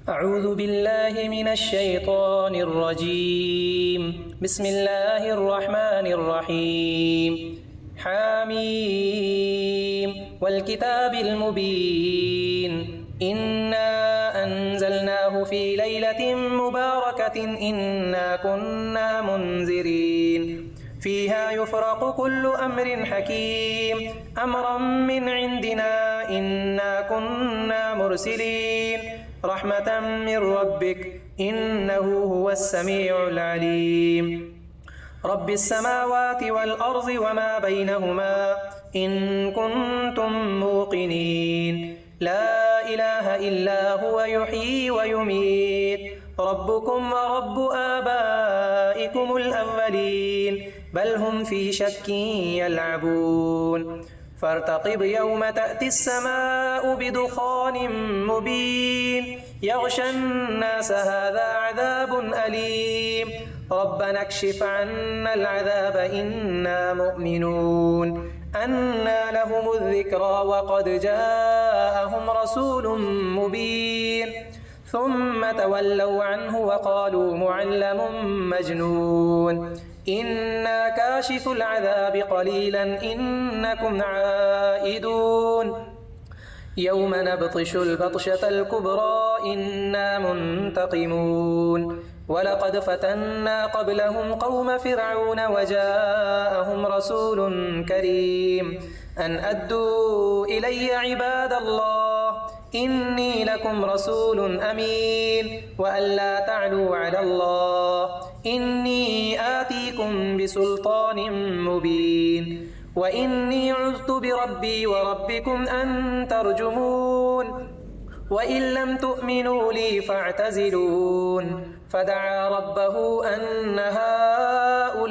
أعوذ بالله من الشيطان الرجيم. بسم الله الرحمن الرحيم. حميم والكتاب المبين إنا أنزلناه في ليلة مباركة إنا كنا منذرين فيها يفرق كل أمر حكيم أمرا من عندنا إنا كنا مرسلين رحمة من ربك إنه هو السميع العليم. رب السماوات والأرض وما بينهما إن كنتم موقنين لا إله إلا هو يحيي ويميت ربكم ورب آبائكم الأولين بل هم في شك يلعبون فارتقب يوم تأتي السماء بدخان مبين يغشى الناس هذا عذاب أليم ربنا اكشف عنا العذاب إنا مؤمنون أنى لهم الذكرى وقد جاءهم رسول مبين ثم تولوا عنه وقالوا معلم مجنون إنا كاشف العذاب قليلا إنكم عائدون يوم نبطش البطشة الكبرى إنا منتقمون ولقد فتنا قبلهم قوم فرعون وجاءهم رسول كريم أن أدوا إلي عباد الله إني لكم رسول أمين وأن لا تعلوا على الله إني آتيكم بسلطان مبين وإني عذت بربي وربكم أن ترجمون وإن لم تؤمنوا لي فاعتزلون فدعا ربه أن هؤلاء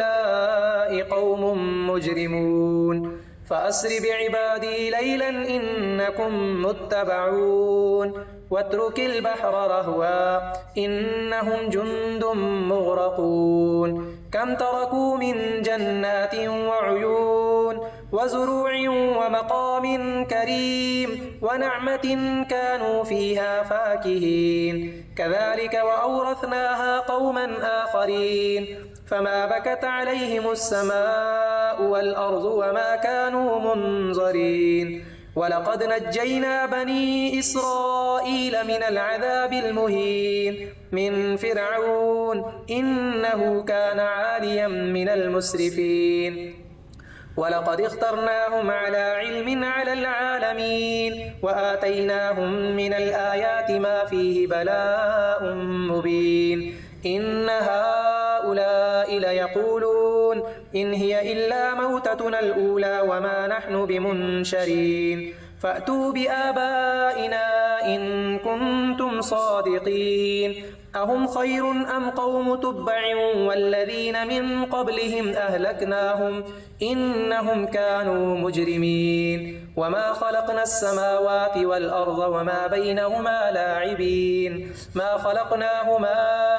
قوم مجرمون فأسر بعبادي ليلا إنكم متبعون واترك البحر رهوا إنهم جند مغرقون كم تركوا من جنات وعيون وزروع ومقام كريم ونعمة كانوا فيها فاكهين كذلك وأورثناها قوما آخرين فما بكت عليهم السماء والأرض وما كانوا منظرين ولقد نجينا بني إسرائيل من العذاب المهين من فرعون إنه كان عاليا من المسرفين ولقد اخترناهم على علم على العالمين وآتيناهم من الآيات ما فيه بلاء مبين إن هؤلاء ليقولون إن هي إلا موتتنا الأولى وما نحن بمنشرين فأتوا بآبائنا إن كنتم صادقين أهم خير أم قوم تبع والذين من قبلهم أهلكناهم إنهم كانوا مجرمين وما خلقنا السماوات والأرض وما بينهما لاعبين ما خلقناهما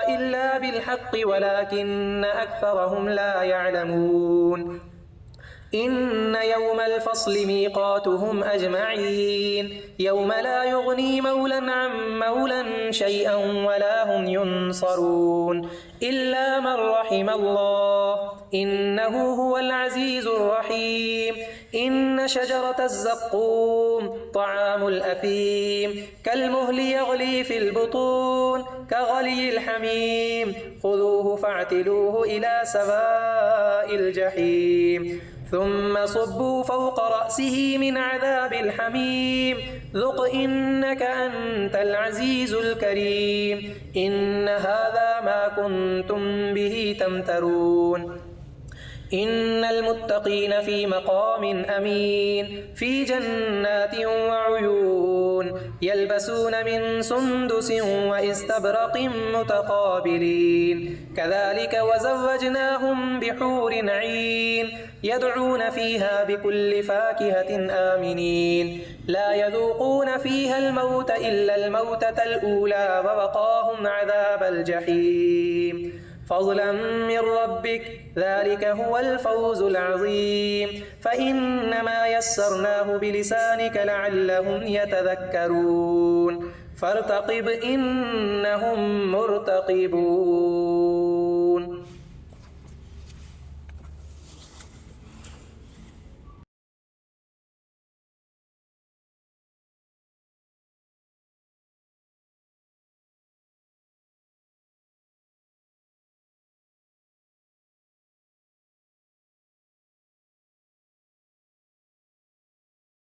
إلا بالحق ولكن أكثرهم لا يعلمون إن يوم الفصل ميقاتهم أجمعين يوم لا يغني مولا عن مولا شيئا ولا هم ينصرون إلا من رحم الله إنه هو العزيز الرحيم إن شجرة الزقوم طعام الأثيم كالمهل يغلي في البطون كغلي الحميم خذوه فاعتلوه إلى سواء الجحيم ثم صبوا فوق رأسه من عذاب الحميم ذق إنك أنت العزيز الكريم إن هذا ما كنتم به تمترون إن المتقين في مقام أمين في جنات وعيون يلبسون من سندس وإستبرق متقابلين كذلك وزوجناهم بحور عين يدعون فيها بكل فاكهة آمنين لا يذوقون فيها الموت إلا الموتة الأولى ووقاهم عذاب الجحيم فضلا من ربك ذلك هو الفوز العظيم فإنما يسرناه بلسانك لعلهم يتذكرون فارتقب إنهم مرتقبون